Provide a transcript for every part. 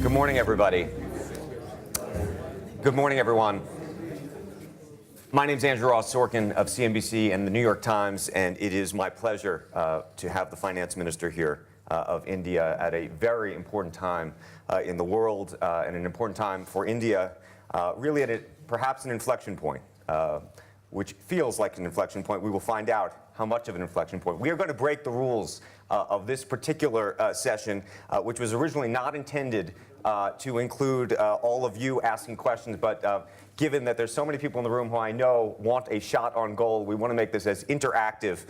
Good morning, everybody. Good morning, everyone. My name is Andrew Ross Sorkin of CNBC and the New York Times, and it is my pleasure to have the finance minister here of India at a very important time in the world and an important time for India, really at perhaps an inflection point, which feels like an inflection point. We will find out how much of an inflection point. We are going to break the rules of this particular session, which was originally not intended to include all of you asking questions, but given that there's so many people in the room who I know want a shot on goal, we want to make this as interactive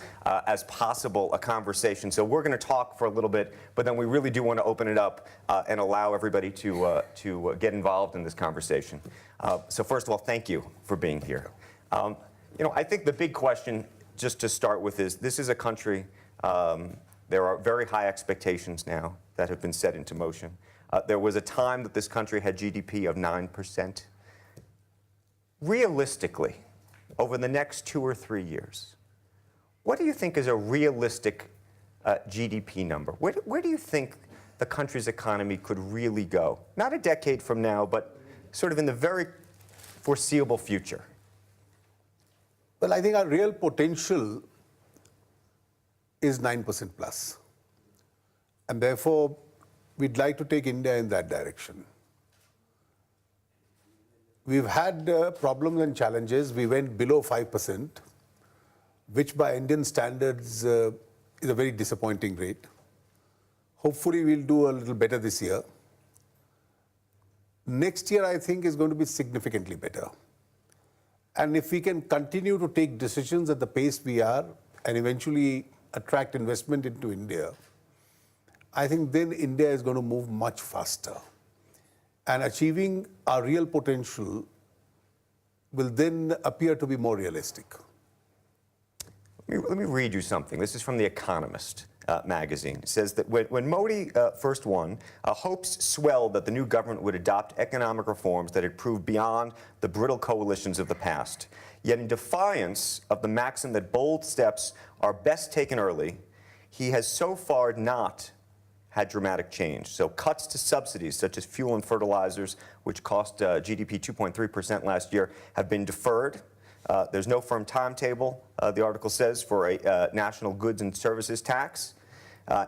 as possible, a conversation. So we're going to talk for a little bit, but then we really do want to open it up and allow everybody to get involved in this conversation. So first of all, thank you for being here. I think the big question, just to start with, is this is a country, there are very high expectations now that have been set into motion. There was a time that this country had GDP of 9%. Realistically, over the next 2 or 3 years, what do you think is a realistic GDP number? Where do you think the country's economy could really go? Not a decade from now, but sort of in the very foreseeable future. Well, I think our real potential is 9% plus. And therefore, we'd like to take India in that direction. We've had problems and challenges. We went below 5%, which by Indian standards is a very disappointing rate. Hopefully, we'll do a little better this year. Next year, I think, is going to be significantly better. And if we can continue to take decisions at the pace we are and eventually attract investment into India, I think then India is going to move much faster. And achieving our real potential will then appear to be more realistic. Let me read you something. This is from The Economist magazine. It says that when Modi first won, hopes swelled that the new government would adopt economic reforms that had proved beyond the brittle coalitions of the past. Yet in defiance of the maxim that bold steps are best taken early, he has so far not had dramatic change. So cuts to subsidies such as fuel and fertilizers, which cost GDP 2.3% last year, have been deferred. There's no firm timetable, the article says, for a national goods and services tax.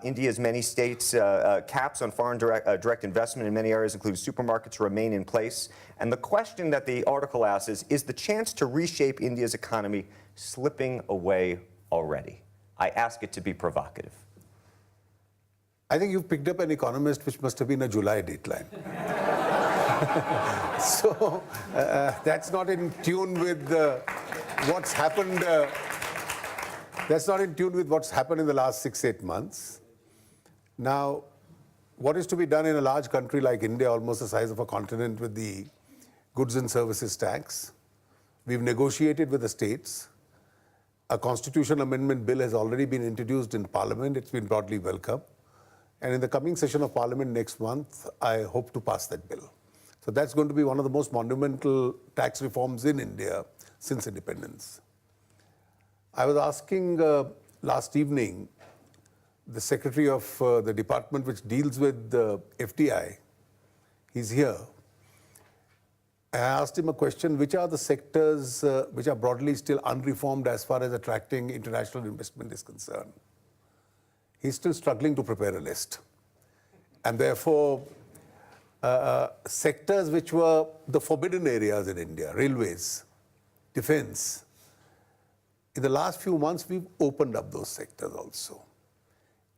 India's many states' caps on foreign direct investment in many areas, including supermarkets, remain in place. And the question that the article asks is the chance to reshape India's economy slipping away already? I ask it to be provocative. I think you've picked up an economist which must have been a July dateline. So that's not in tune with what's happened. That's not in tune with what's happened in the last 6-8 months. Now, what is to be done in a large country like India, almost the size of a continent, with the goods and services tax? We've negotiated with the states. A constitutional amendment bill has already been introduced in Parliament. It's been broadly welcomed. And in the coming session of Parliament next month, I hope to pass that bill. So that's going to be one of the most monumental tax reforms in India since independence. I was asking last evening the secretary of the department which deals with the FDI, he's here, and I asked him a question: which are the sectors which are broadly still unreformed as far as attracting international investment is concerned? He's still struggling to prepare a list. And therefore, sectors which were the forbidden areas in India, railways, defense, in the last few months, we've opened up those sectors also.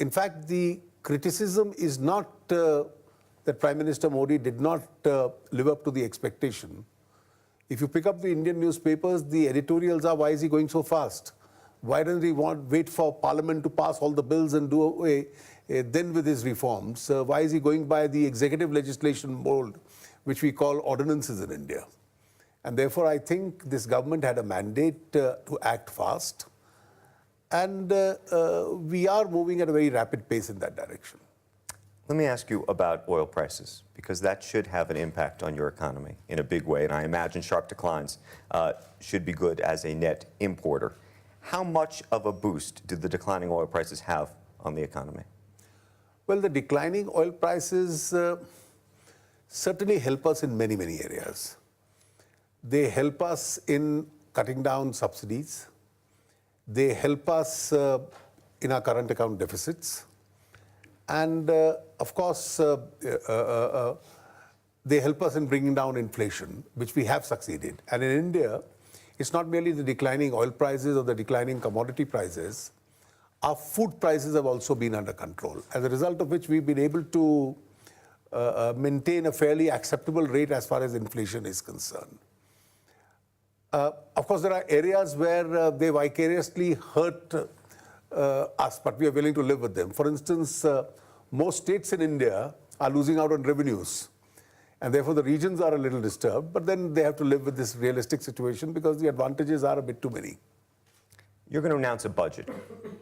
In fact, the criticism is not that Prime Minister Modi did not live up to the expectation. If you pick up the Indian newspapers, the editorials are, why is he going so fast? Why doesn't he wait for Parliament to pass all the bills and do away then with his reforms? Why is he going by the executive legislation mold, which we call ordinances in India? And therefore, I think this government had a mandate to act fast. And we are moving at a very rapid pace in that direction. Let me ask you about oil prices, because that should have an impact on your economy in a big way. And I imagine sharp declines should be good as a net importer. How much of a boost did the declining oil prices have on the economy? Well, the declining oil prices certainly help us in many, many areas. They help us in cutting down subsidies. They help us in our current account deficits. And of course, they help us in bringing down inflation, which we have succeeded. And in India, it's not merely the declining oil prices or the declining commodity prices. Our food prices have also been under control, as a result of which we've been able to maintain a fairly acceptable rate as far as inflation is concerned. Of course, there are areas where they vicariously hurt us, but we are willing to live with them. For instance, most states in India are losing out on revenues, and therefore the regions are a little disturbed, but then they have to live with this realistic situation because the advantages are a bit too many. You're going to announce a budget,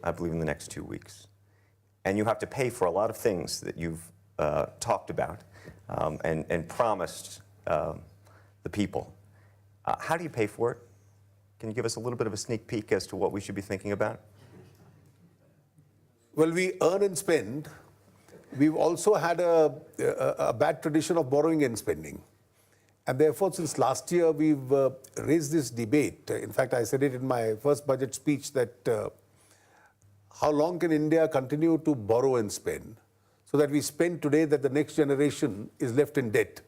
I believe, in the next 2 weeks. And you have to pay for a lot of things that you've talked about and promised the people. How do you pay for it? Can you give us a little bit of a sneak peek as to what we should be thinking about? Well, we earn and spend. We've also had a bad tradition of borrowing and spending. And therefore, since last year, we've raised this debate. In fact, I said it in my first budget speech that how long can India continue to borrow and spend so that we spend today that the next generation is left in debt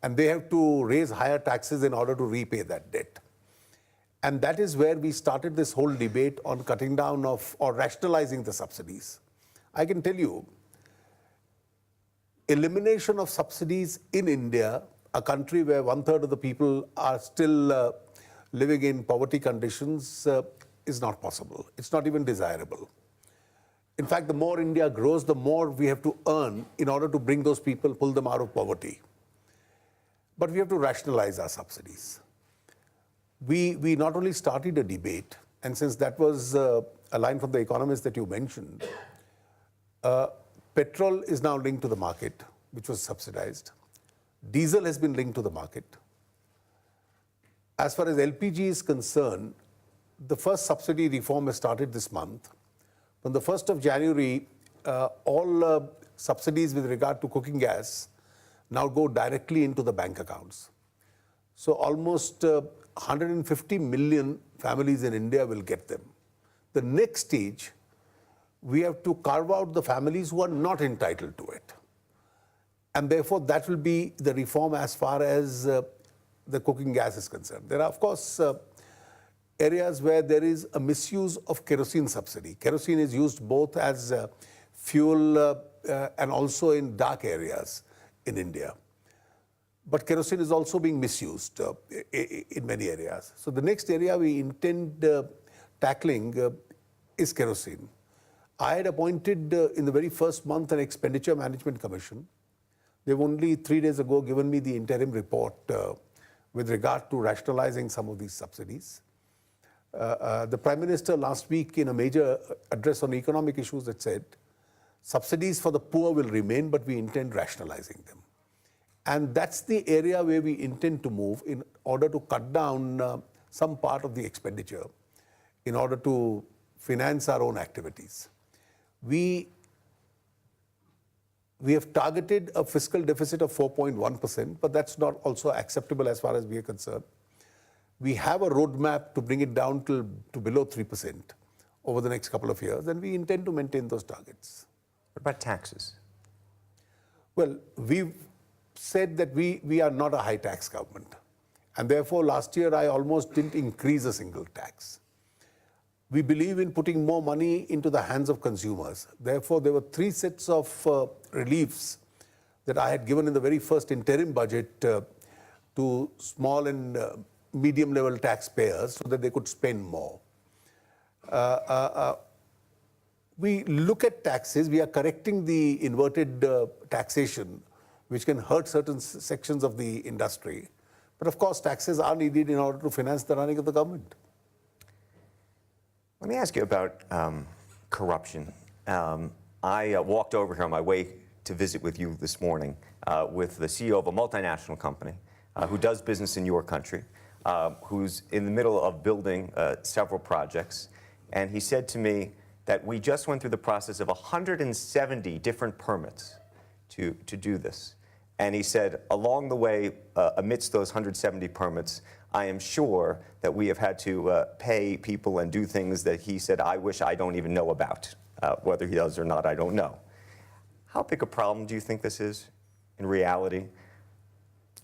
and they have to raise higher taxes in order to repay that debt. And that is where we started this whole debate on cutting down of or rationalizing the subsidies. I can tell you, elimination of subsidies in India, a country where 1/3 of the people are still living in poverty conditions, is not possible. It's not even desirable. In fact, the more India grows, the more we have to earn in order to bring those people, pull them out of poverty. But we have to rationalize our subsidies. We not only started a debate, and since that was a line from The Economist that you mentioned, petrol is now linked to the market, which was subsidized. Diesel has been linked to the market. As far as LPG is concerned, the first subsidy reform has started this month. From the 1st of January, all subsidies with regard to cooking gas now go directly into the bank accounts. So almost 150 million families in India will get them. The next stage, we have to carve out the families who are not entitled to it. And therefore, that will be the reform as far as the cooking gas is concerned. There are, of course, areas where there is a misuse of kerosene subsidy. Kerosene is used both as fuel and also in dark areas in India. But kerosene is also being misused in many areas. So the next area we intend tackling is kerosene. I had appointed in the very first month an expenditure management commission. They've only 3 days ago given me the interim report with regard to rationalizing some of these subsidies. The Prime Minister last week in a major address on economic issues had said, subsidies for the poor will remain, but we intend rationalizing them. And that's the area where we intend to move in order to cut down some part of the expenditure in order to finance our own activities. We have targeted a fiscal deficit of 4.1%, but that's not also acceptable as far as we are concerned. We have a roadmap to bring it down to below 3% over the next couple of years, and we intend to maintain those targets. What about taxes? Well, we've said that we are not a high tax government. And therefore, last year, I almost didn't increase a single tax. We believe in putting more money into the hands of consumers. Therefore, there were 3 sets of reliefs that I had given in the very first interim budget to small and medium level taxpayers so that they could spend more. We look at taxes, we are correcting the inverted taxation, which can hurt certain sections of the industry. But of course, taxes are needed in order to finance the running of the government. Let me ask you about corruption. I walked over here on my way to visit with you this morning with the CEO of a multinational company who does business in your country, who's in the middle of building several projects. And he said to me that we just went through the process of 170 different permits to do this. And he said, along the way, amidst those 170 permits, I am sure that we have had to pay people and do things that he said, I wish I don't even know about. Whether he does or not, I don't know. How big a problem do you think this is in reality?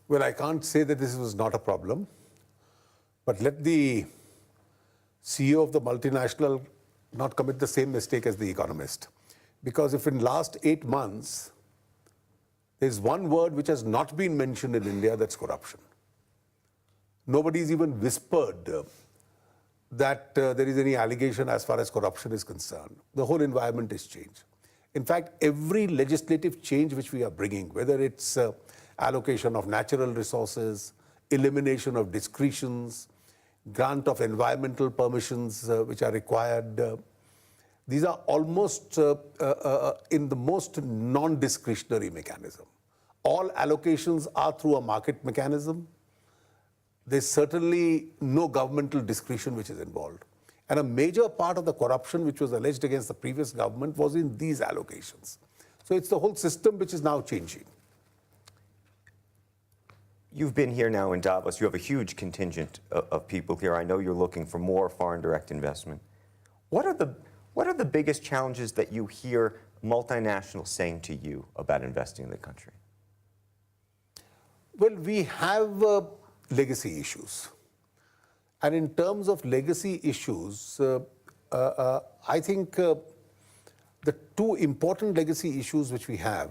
Well, I can't say that this was not a problem, but let the CEO of the multinational not commit the same mistake as the economist. Because if in last 8 months, there's one word which has not been mentioned in India, that's corruption. Nobody's even whispered that there is any allegation as far as corruption is concerned. The whole environment is changed. In fact, every legislative change which we are bringing, whether it's allocation of natural resources, elimination of discretions, grant of environmental permissions which are required, these are almost in the most non-discretionary mechanism. All allocations are through a market mechanism. There's certainly no governmental discretion which is involved. And a major part of the corruption which was alleged against the previous government was in these allocations. So it's the whole system which is now changing. You've been here now in Davos. You have a huge contingent of people here. I know you're looking for more foreign direct investment. What are the biggest challenges that you hear multinationals saying to you about investing in the country? Well, we have legacy issues. And in terms of legacy issues, I think the two important legacy issues which we have,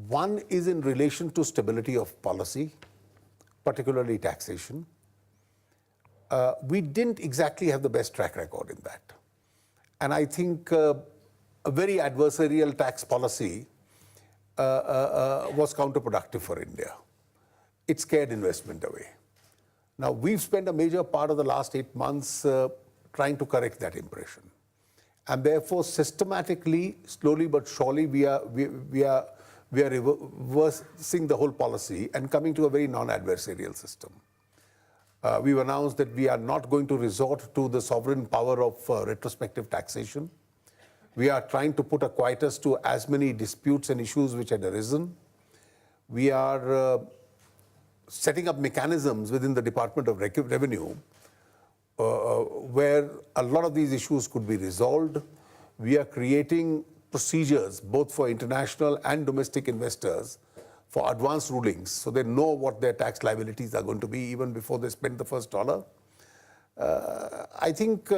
one is in relation to stability of policy, particularly taxation. We didn't exactly have the best track record in that. And I think a very adversarial tax policy was counterproductive for India. It scared investment away. Now, we've spent a major part of the last 8 months trying to correct that impression. And therefore, systematically, slowly but surely, we are reversing the whole policy and coming to a very non-adversarial system. We've announced that we are not going to resort to the sovereign power of retrospective taxation. We are trying to put a quietus to as many disputes and issues which had arisen. We are setting up mechanisms within the Department of Revenue where a lot of these issues could be resolved. We are creating procedures both for international and domestic investors for advanced rulings, so they know what their tax liabilities are going to be even before they spend the first dollar. I think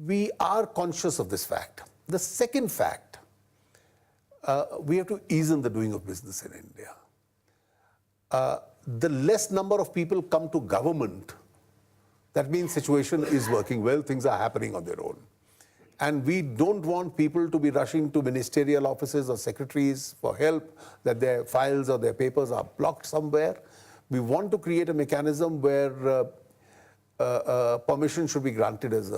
we are conscious of this fact. The second fact, we have to ease in the doing of business in India. The less number of people come to government, that means situation is working well, things are happening on their own. And we don't want people to be rushing to ministerial offices or secretaries for help, that their files or their papers are blocked somewhere. We want to create a mechanism where permission should be granted as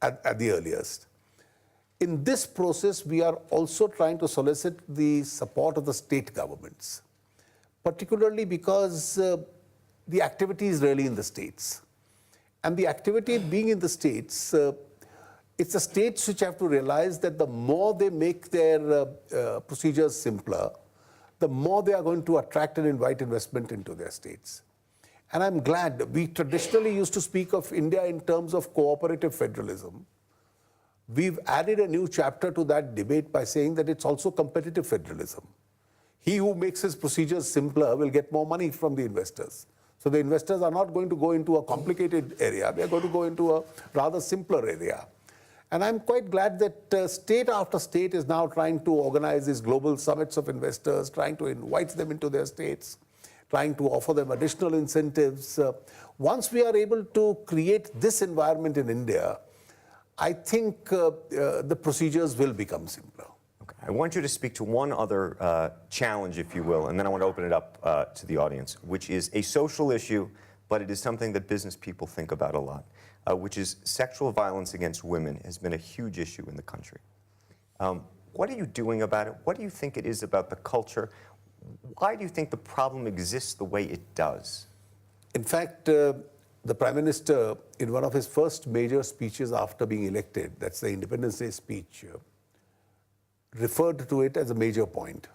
at the earliest. In this process, we are also trying to solicit the support of the state governments, particularly because the activity is really in the states. And the activity being in the states, it's the states which have to realize that the more they make their procedures simpler, the more they are going to attract and invite investment into their states. And I'm glad, we traditionally used to speak of India in terms of cooperative federalism. We've added a new chapter to that debate by saying that it's also competitive federalism. He who makes his procedures simpler will get more money from the investors. So the investors are not going to go into a complicated area, they're going to go into a rather simpler area. And I'm quite glad that state after state is now trying to organize these global summits of investors, trying to invite them into their states, trying to offer them additional incentives. Once we are able to create this environment in India, I think the procedures will become simpler. Okay. I want you to speak to one other challenge, if you will, and then I want to open it up to the audience, which is a social issue, but it is something that business people think about a lot, which is sexual violence against women has been a huge issue in the country. What are you doing about it? What do you think it is about the culture? Why do you think the problem exists the way it does? In fact, the Prime Minister, in one of his first major speeches after being elected, that's the Independence Day speech, referred to it as a major point.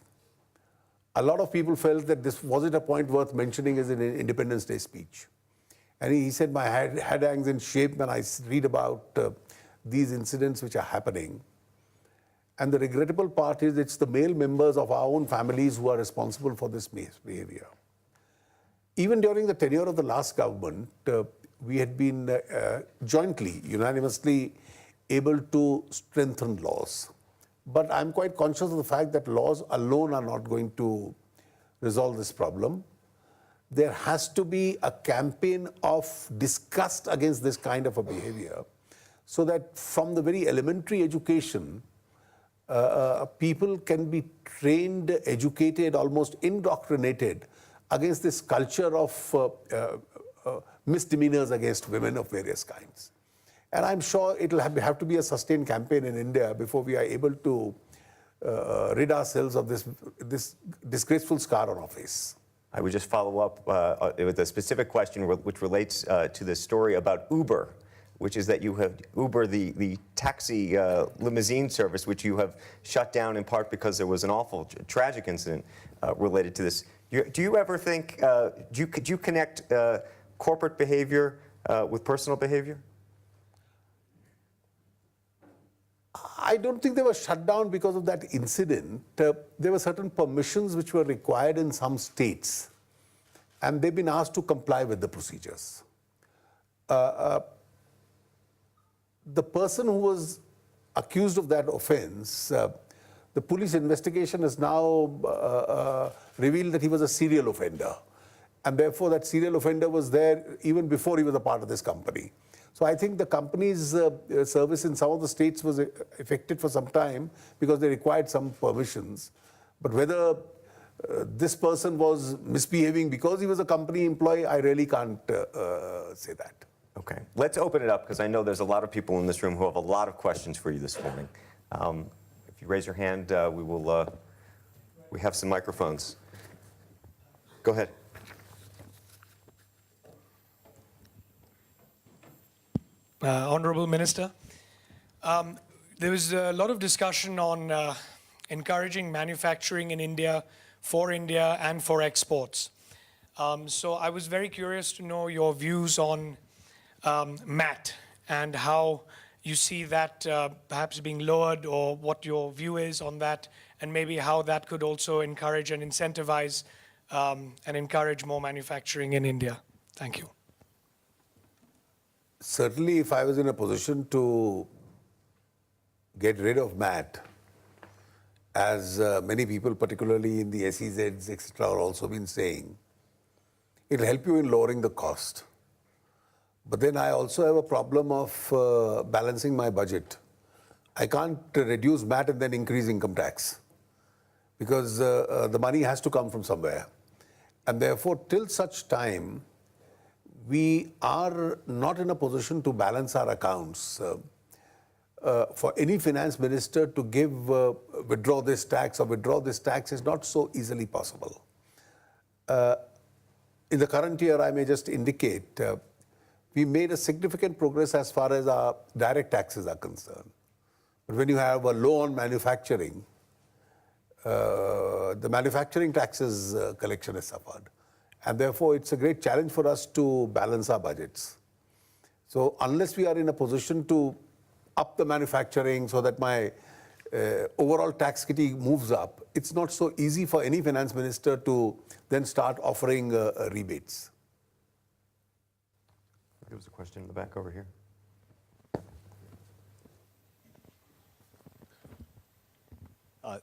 A lot of people felt that this wasn't a point worth mentioning as an Independence Day speech. And he said, my head hangs in shape when I read about these incidents which are happening. And the regrettable part is it's the male members of our own families who are responsible for this behavior. Even during the tenure of the last government, we had been jointly, unanimously able to strengthen laws. But I'm quite conscious of the fact that laws alone are not going to resolve this problem. There has to be a campaign of disgust against this kind of a behavior, so that from the very elementary education, people can be trained, educated, almost indoctrinated against this culture of misdemeanors against women of various kinds. And I'm sure it'll have to be a sustained campaign in India before we are able to rid ourselves of this disgraceful scar on our face. I would just follow up with a specific question which relates to the story about Uber, which is that you have Uber, the taxi limousine service, which you have shut down in part because there was an awful, tragic incident related to this. Do you ever think, could you connect corporate behavior with personal behavior? I don't think they were shut down because of that incident. There were certain permissions which were required in some states, and they've been asked to comply with the procedures. The person who was accused of that offense, the police investigation has now revealed that he was a serial offender. And therefore, that serial offender was there even before he was a part of this company. So I think the company's service in some of the states was affected for some time because they required some permissions. But whether this person was misbehaving because he was a company employee, I really can't say that. Okay, let's open it up because I know there's a lot of people in this room who have a lot of questions for you this morning. If you raise your hand, we have some microphones. Go ahead. Honorable Minister, there was a lot of discussion on encouraging manufacturing in India, for India and for exports. So I was very curious to know your views on MAT and how you see that perhaps being lowered, or what your view is on that, and maybe how that could also encourage and incentivize and encourage more manufacturing in India. Thank you. Certainly, if I was in a position to get rid of MAT, as many people, particularly in the SEZs, etc., are also been saying, it'll help you in lowering the cost. But then I also have a problem of balancing my budget. I can't reduce MAT and then increase income tax, because the money has to come from somewhere. And therefore, till such time, we are not in a position to balance our accounts. For any finance minister to give, withdraw this tax or withdraw this tax is not so easily possible. In the current year, I may just indicate, we made a significant progress as far as our direct taxes are concerned. But when you have a low on manufacturing, the manufacturing taxes collection has suffered. And therefore, it's a great challenge for us to balance our budgets. So unless we are in a position to up the manufacturing so that my overall tax kitty moves up, it's not so easy for any finance minister to then start offering rebates. There was a question in the back over here.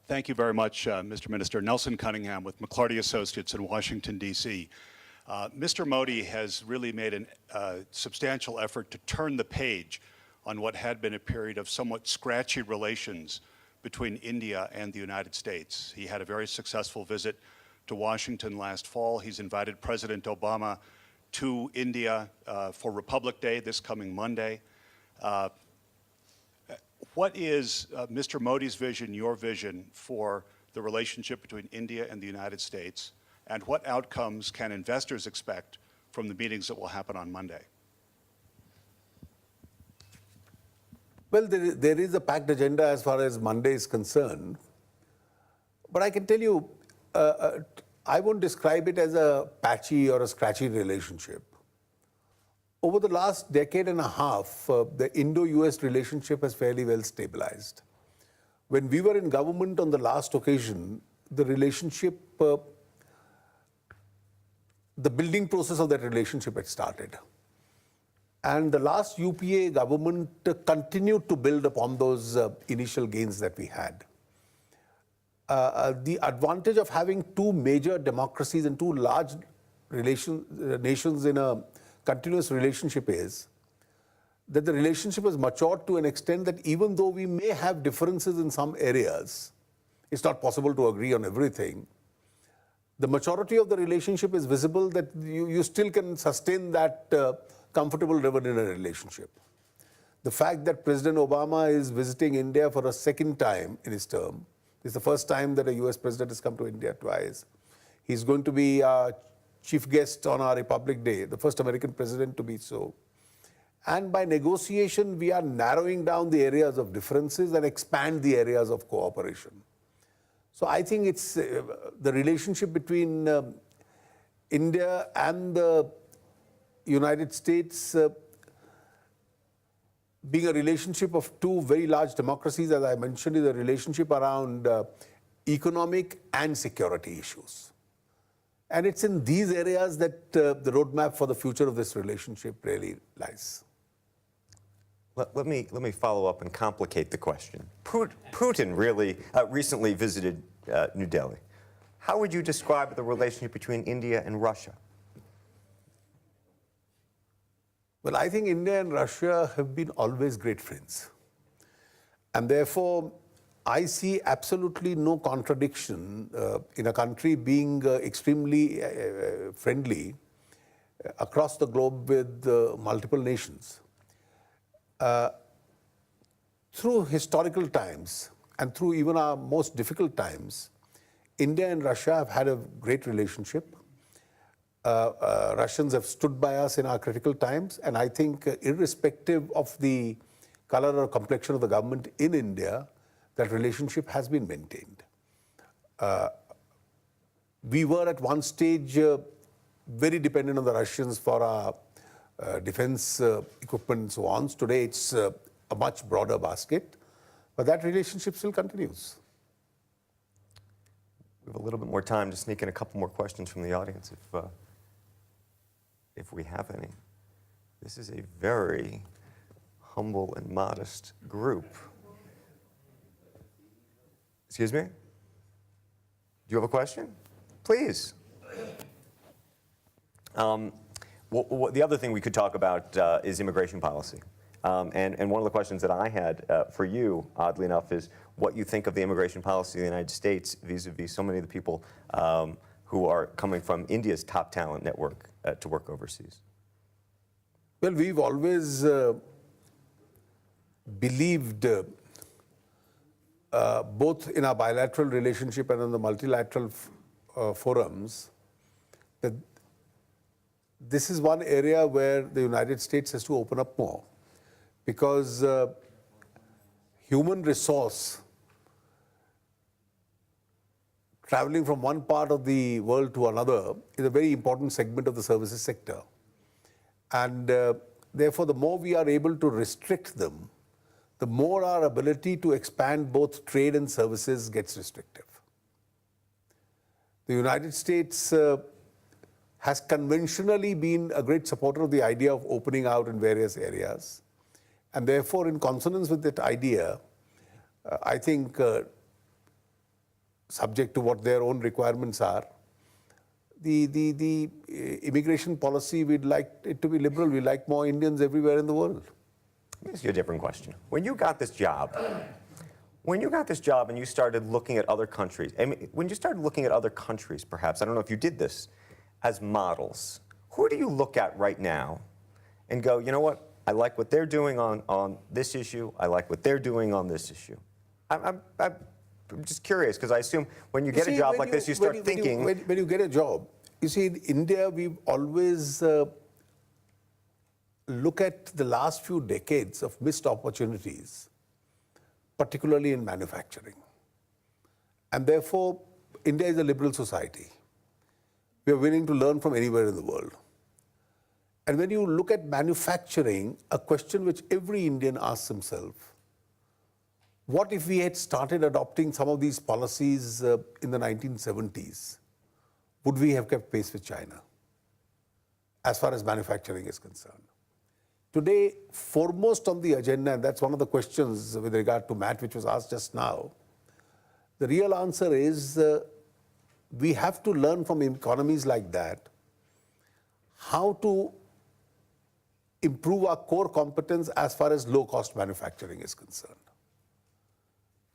Thank you very much, Mr. Minister. Nelson Cunningham with McClarty Associates in Washington, D.C. Mr. Modi has really made a substantial effort to turn the page on what had been a period of somewhat scratchy relations between India and the United States. He had a very successful visit to Washington last fall. He's invited President Obama to India for Republic Day this coming Monday. What is Mr. Modi's vision, your vision, for the relationship between India and the United States, and what outcomes can investors expect from the meetings that will happen on Monday? Well, there is a packed agenda as far as Monday is concerned. But I can tell you, I won't describe it as a patchy or a scratchy relationship. Over the last decade and a half, the Indo-US relationship has fairly well stabilized. When we were in government on the last occasion, the relationship, the building process of that relationship had started. And the last UPA government continued to build upon those initial gains that we had. The advantage of having two major democracies and two large nations in a continuous relationship is that the relationship has matured to an extent that even though we may have differences in some areas, it's not possible to agree on everything. The maturity of the relationship is visible that you still can sustain that comfortable level in a relationship. The fact that President Obama is visiting India for a second time in his term, it's the first time that a US president has come to India twice. He's going to be chief guest on our Republic Day, the first American president to be so. And by negotiation, we are narrowing down the areas of differences and expand the areas of cooperation. So I think it's the relationship between India and the United States being a relationship of two very large democracies, as I mentioned, is a relationship around economic and security issues. And it's in these areas that the roadmap for the future of this relationship really lies. Let me follow up and complicate the question. Putin really recently visited New Delhi. How would you describe the relationship between India and Russia? Well, I think India and Russia have been always great friends. And therefore, I see absolutely no contradiction in a country being extremely friendly across the globe with multiple nations. Through historical times and through even our most difficult times, India and Russia have had a great relationship. Russians have stood by us in our critical times, and I think irrespective of the color or complexion of the government in India, that relationship has been maintained. We were at one stage very dependent on the Russians for our defense equipment and so on. Today it's a much broader basket, but that relationship still continues. We have a little bit more time to sneak in a couple more questions from the audience if we have any. This is a very humble and modest group. Excuse me? Do you have a question? Please. The other thing we could talk about is immigration policy. And one of the questions that I had for you, oddly enough, is what you think of the immigration policy of the United States vis-a-vis so many of the people who are coming from India's top talent network to work overseas. Well, we've always believed, both in our bilateral relationship and in the multilateral forums, that this is one area where the United States has to open up more. Because human resource traveling from one part of the world to another is a very important segment of the services sector. And therefore, the more we are able to restrict them, the more our ability to expand both trade and services gets restrictive. The United States has conventionally been a great supporter of the idea of opening out in various areas. And therefore, in consonance with that idea, I think, subject to what their own requirements are, the immigration policy, we'd like it to be liberal. We like more Indians everywhere in the world. Let me ask you a different question. When you got this job and you started looking at other countries, I mean, when you started looking at other countries, perhaps, I don't know if you did this, as models, who do you look at right now and go, you know what, I like what they're doing on this issue, I like what they're doing on this issue? I'm just curious, because I assume when you get a job like this, you start thinking... When you get a job, you see, in India, we've always look at the last few decades of missed opportunities, particularly in manufacturing. And therefore, India is a liberal society. We are willing to learn from anywhere in the world. And when you look at manufacturing, a question which every Indian asks himself, what if we had started adopting some of these policies in the 1970s? Would we have kept pace with China as far as manufacturing is concerned? Today, foremost on the agenda, and that's one of the questions with regard to Matt, which was asked just now, the real answer is we have to learn from economies like that how to improve our core competence as far as low-cost manufacturing is concerned.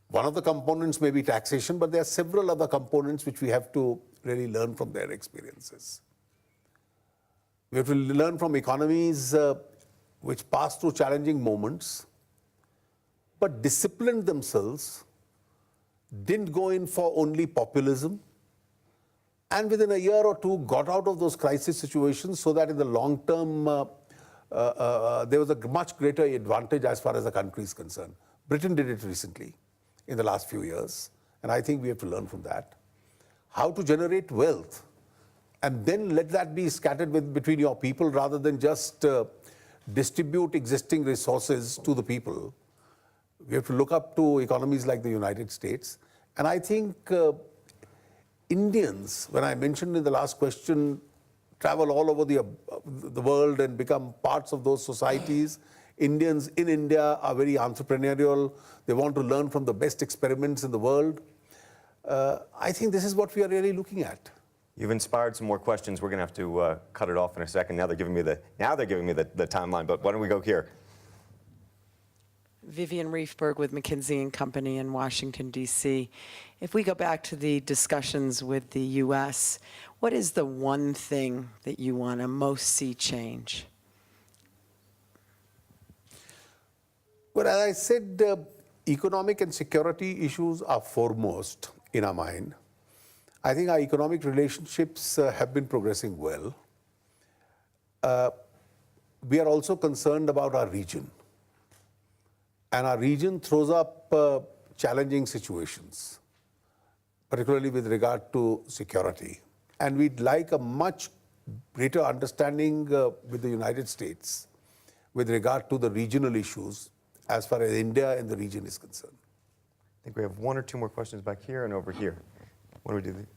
One of the components may be taxation, but there are several other components which we have to really learn from their experiences. We have to learn from economies which pass through challenging moments, but disciplined themselves, didn't go in for only populism, and within a year or two got out of those crisis situations so that in the long term there was a much greater advantage as far as the country is concerned. Britain did it recently in the last few years, and I think we have to learn from that. How to generate wealth, and then let that be scattered between your people rather than just distribute existing resources to the people. We have to look up to economies like the United States. And I think Indians, when I mentioned in the last question, travel all over the world and become parts of those societies. Indians in India are very entrepreneurial. They want to learn from the best experiments in the world. I think this is what we are really looking at. You've inspired some more questions. We're going to have to cut it off in a second. Now they're giving me the timeline, but why don't we go here? Vivian Reifberg with McKinsey & Company in Washington, D.C. If we go back to the discussions with the U.S., what is the one thing that you want to most see change? Well, as I said, economic and security issues are foremost in our mind. I think our economic relationships have been progressing well. We are also concerned about our region. And our region throws up challenging situations, particularly with regard to security. And we'd like a much greater understanding with the United States with regard to the regional issues as far as India and the region is concerned. I think we have one or two more questions back here and over here. What do we do?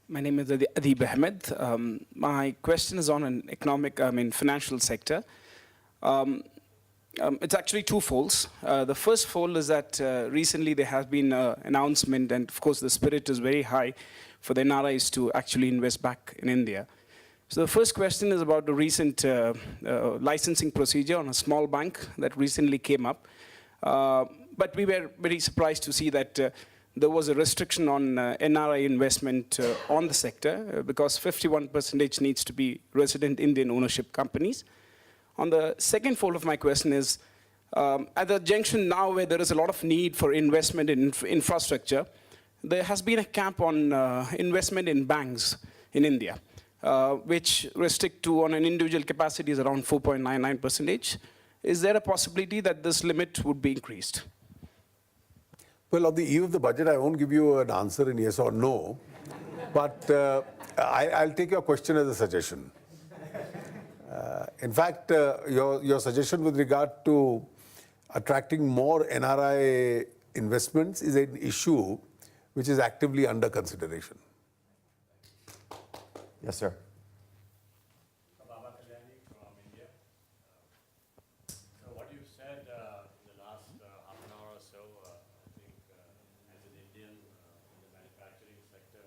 My name is Adib Ahmed. My question is on an financial sector. It's actually twofold. The first fold is that recently there has been an announcement, and of course the spirit is very high for the NRIs to actually invest back in India. So the first question is about the recent licensing procedure on a small bank that recently came up. But we were very surprised to see that there was a restriction on NRI investment on the sector because 51% needs to be resident Indian ownership companies. On the second fold of my question is, at the junction now where there is a lot of need for investment in infrastructure, there has been a cap on investment in banks in India, which restrict to on an individual capacity is around 4.99%. Is there a possibility that this limit would be increased? Well, on the eve of the budget, I won't give you an answer in yes or no, but I'll take your question as a suggestion. In fact, your suggestion with regard to attracting more NRI investments is an issue which is actively under consideration. Yes, sir. So what you said in the last half an hour or so, I think as an Indian in the manufacturing sector,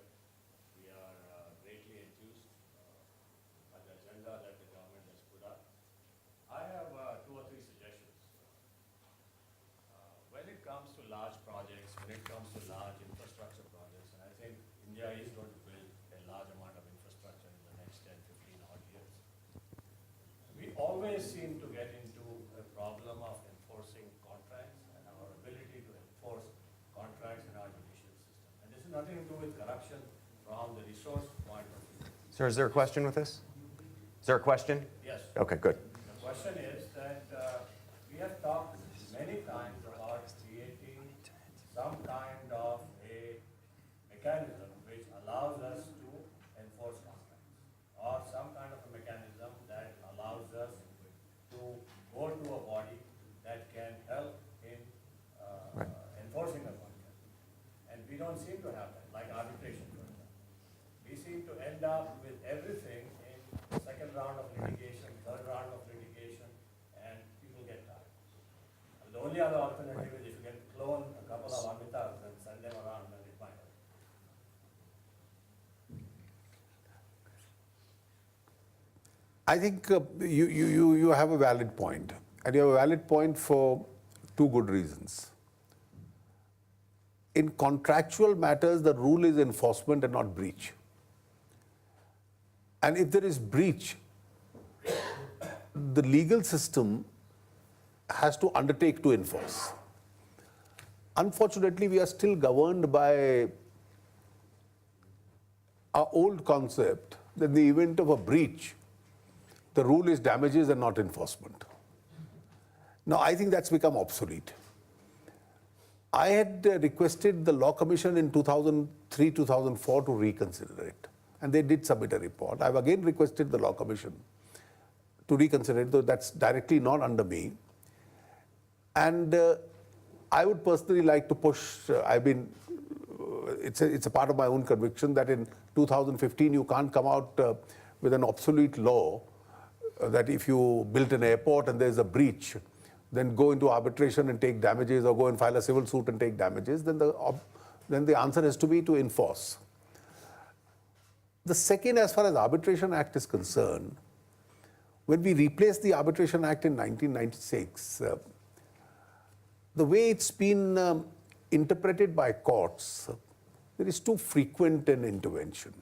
we are greatly enthused by the agenda that the government has put up. I have 2 or 3 suggestions. When it comes to large projects, when it comes to large infrastructure projects, and I think India is going to build a large amount of infrastructure in the next 10, 15 odd years. We always seem to get into a problem of enforcing contracts and our ability to enforce contracts in our judicial system. And this is nothing to do with corruption from the resource point of view. Sir, is there a question with this? Is there a question? Yes. Okay, good. The question is that we have talked many times about creating some kind of a mechanism which allows us to enforce contracts, or some kind of a mechanism that allows us to go to a body that can help in enforcing a contract. And we don't seem to have that, like arbitration, for example. We seem to end up with everything in second round of litigation, third round of litigation, and people get tired. And the only other alternative is if you can clone a couple of Amitabhs and send them around, then it might help. I think you have a valid point, and you have a valid point for two good reasons. In contractual matters, the rule is enforcement and not breach. And if there is breach, the legal system has to undertake to enforce. Unfortunately, we are still governed by our old concept that in the event of a breach, the rule is damages and not enforcement. Now, I think that's become obsolete. I had requested the Law Commission in 2003-2004 to reconsider it, and they did submit a report. I've again requested the Law Commission to reconsider it, though that's directly not under me. And I would personally like to push, it's a part of my own conviction that in 2015 you can't come out with an obsolete law that if you built an airport and there's a breach, then go into arbitration and take damages, or go and file a civil suit and take damages, then the answer has to be to enforce. The second, as far as Arbitration Act is concerned, when we replaced the Arbitration Act in 1996, the way it's been interpreted by courts, there is too frequent an intervention.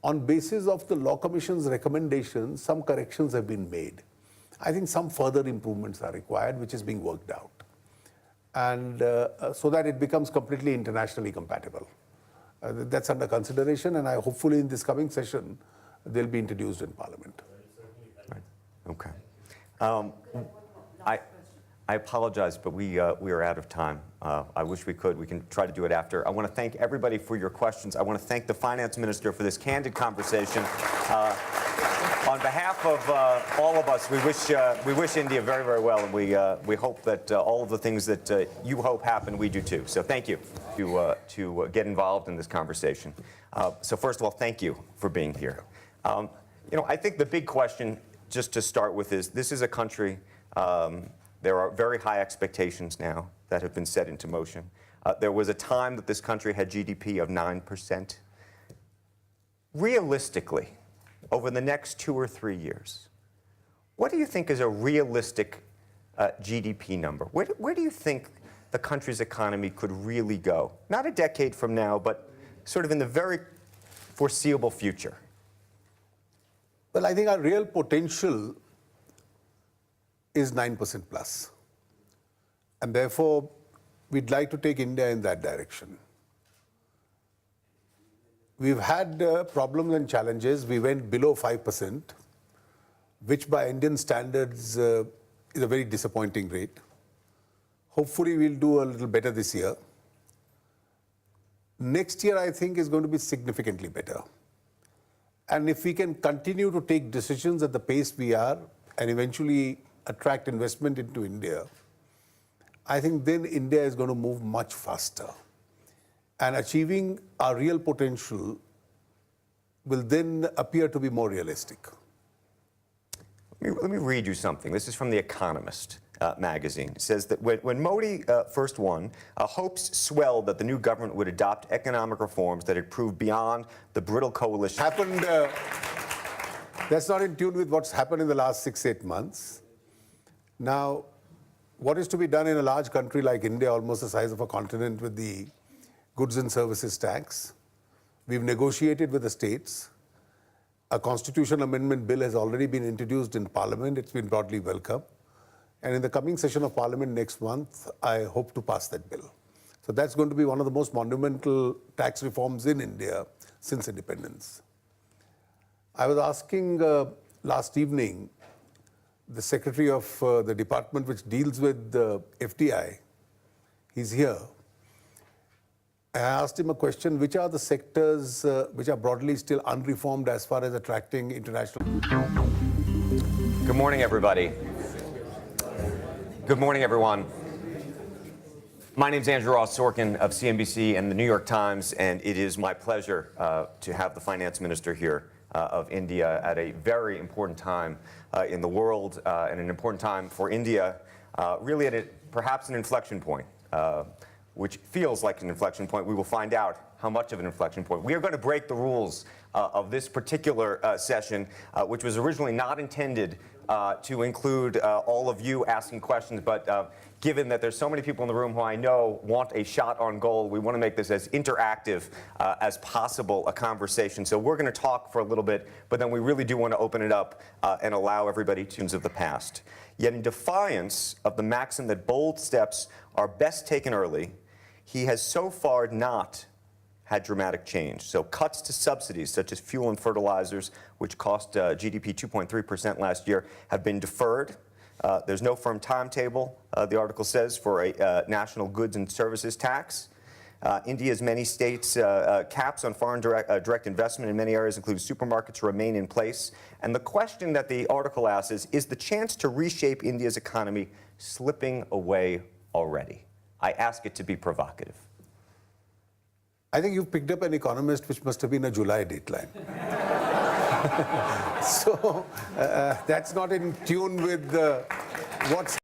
On basis of the Law Commission's recommendations, some corrections have been made. I think some further improvements are required, which is being worked out, and so that it becomes completely internationally compatible. That's under consideration, and hopefully in this coming session, they'll be introduced in Parliament. Right. Okay. I apologize, but we are out of time. I wish we could. We can try to do it after. I want to thank everybody for your questions. I want to thank the Finance Minister for this candid conversation. On behalf of all of us, we wish India very, very well, and we hope that all of the things that you hope happen, we do too. So thank you to get involved in this conversation. So first of all, thank you for being here. I think the big question, just to start with, is this is a country. There are very high expectations now that have been set into motion. There was a time that this country had GDP of 9%. Realistically, over the next 2 or 3 years, what do you think is a realistic GDP number? Where do you think the country's economy could really go? Not a decade from now, but sort of in the very foreseeable future. Well, I think our real potential is 9% plus. And therefore, we'd like to take India in that direction. We've had problems and challenges. We went below 5%, which by Indian standards is a very disappointing rate. Hopefully, we'll do a little better this year. Next year, I think, is going to be significantly better. And if we can continue to take decisions at the pace we are and eventually attract investment into India, I think then India is going to move much faster. And achieving our real potential will then appear to be more realistic. Let me read you something. This is from The Economist magazine. It says that when Modi first won, hopes swelled that the new government would adopt economic reforms that had proved beyond the brittle coalition. That's not in tune with what's happened in the last 6-8 months. Now, what is to be done in a large country like India, almost the size of a continent, with the goods and services tax? We've negotiated with the states. A constitutional amendment bill has already been introduced in Parliament. It's been broadly welcomed. And in the coming session of Parliament next month, I hope to pass that bill. So that's going to be one of the most monumental tax reforms in India since independence. I was asking last evening the secretary of the department which deals with the FDI, he's here. I asked him a question, which are the sectors which are broadly still unreformed as far as attracting international... Good morning, everybody. Good morning, everyone. My name is Andrew Ross Sorkin of CNBC and the New York Times, and it is my pleasure to have the finance minister here of India at a very important time in the world and an important time for India, really at perhaps an inflection point, which feels like an inflection point. We will find out how much of an inflection point. We are going to break the rules of this particular session, which was originally not intended to include all of you asking questions, but given that there's so many people in the room who I know want a shot on goal, we want to make this as interactive as possible, a conversation. So we're going to talk for a little bit, but then we really do want to open it up and allow everybody tunes of the past. Yet in defiance of the maxim that bold steps are best taken early, he has so far not had dramatic change. So cuts to subsidies such as fuel and fertilizers, which cost GDP 2.3% last year, have been deferred. There's no firm timetable, the article says, for a national goods and services tax. India's many states' caps on foreign direct investment in many areas, including supermarkets, remain in place. And the question that the article asks is the chance to reshape India's economy slipping away already? I ask it to be provocative. I think you've picked up an economist which must have been a July dateline. So that's not in tune with what's